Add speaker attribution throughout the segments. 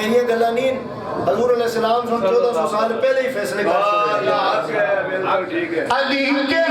Speaker 1: मेरी गल्ला नहीं हजूर अलैहिस्सलाम 1400 साल पहले ही फैसले कर चुके हैं। अली के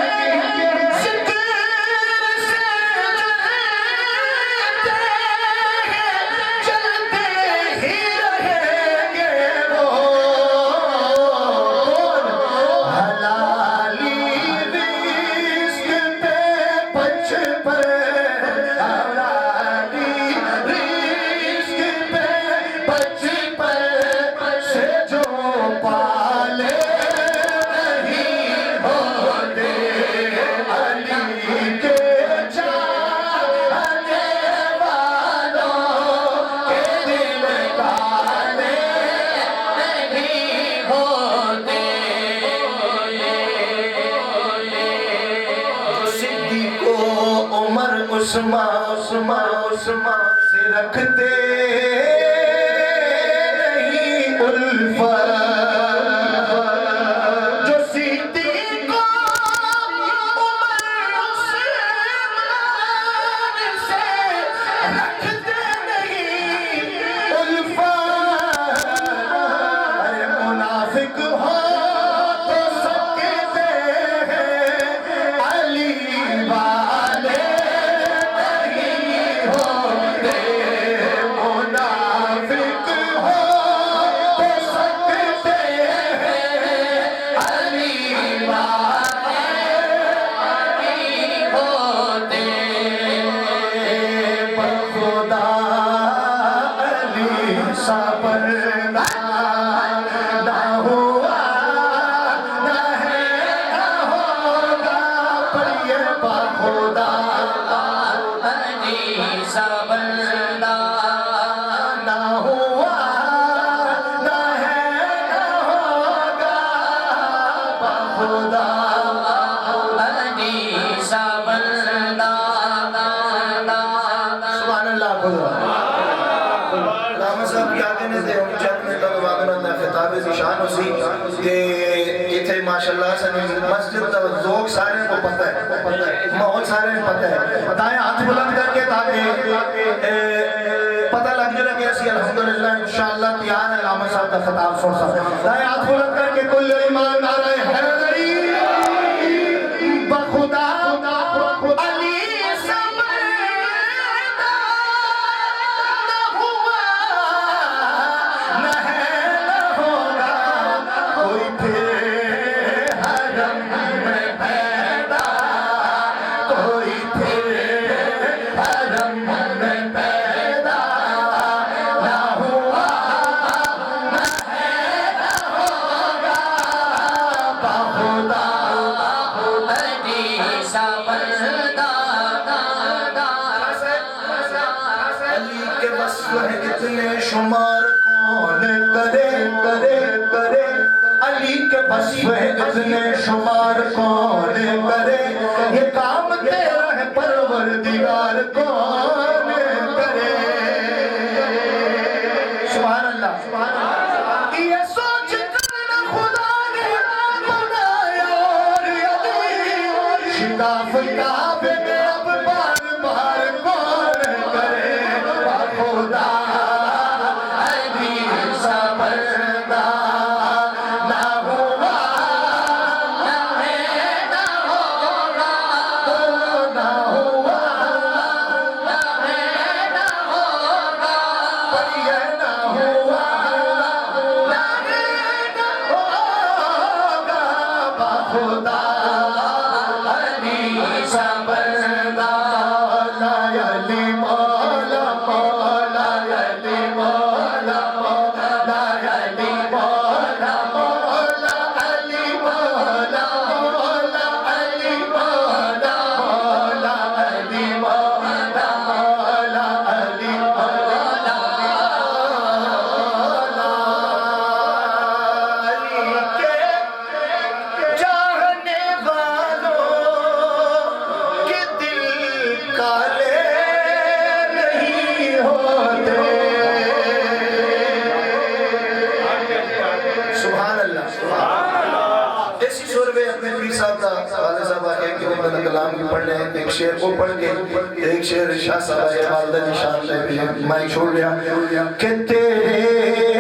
Speaker 1: उस्मा से रखते नहीं उल्फत जो सिद्दीक़ को उमर उस्मान से रखते नहीं उल्फत। अरे मुनाफिक हो तो सकते हैं अली वाले माशाल्लाह से मस्जिद का ज़ौक़ सारे को पता है, माहौल सारे को पता है। बताएं हाथ बुलंद करके ताकि पता लग जाए कि ऐसी अल्हम्दुलिल्लाह इंशाअल्लाह तैयार है अलामा साहब का खिताब सुन सकते हैं। बताएं हाथ बुलंद करके कुल ईमान नारे हैदरी बखुदा अली शुमार कौन करे करे करे अली के बस इतने शुमार कौन करे ये काम तेरा है परवरदिगार कौन करे। सुभान अल्लाह सुभान अल्लाह। ये सोच कर खुदा ने बनाया और अली शिकाफ काबे में अब बार बार कौन करे खुदा एक शेर को पढ़ के एक शेर शाह साहब वालदा जी शान माइक छोड़ लिया कि तेरे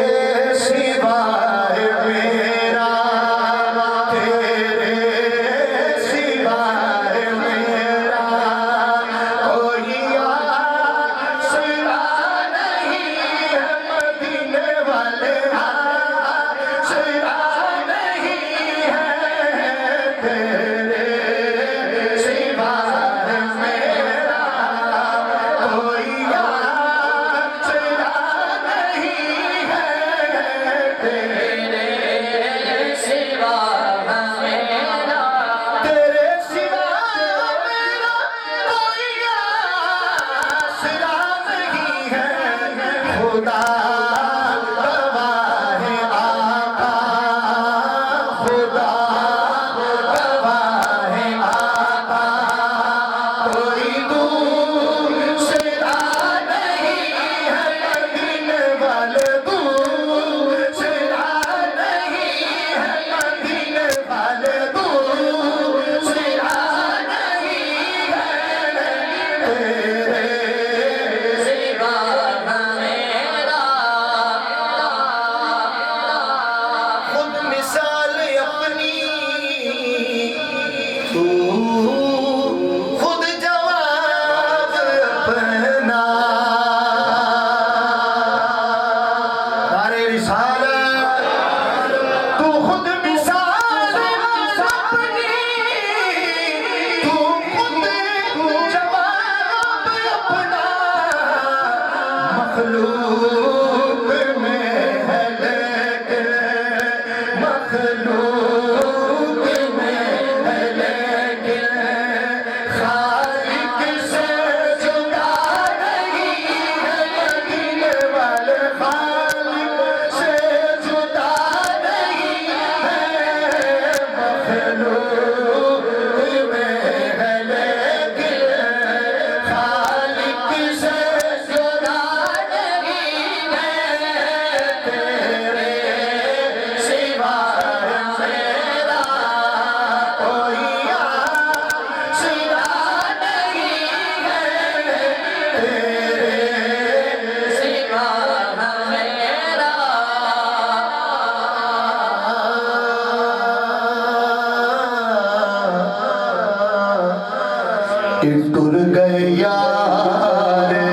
Speaker 1: कि टुर गए यार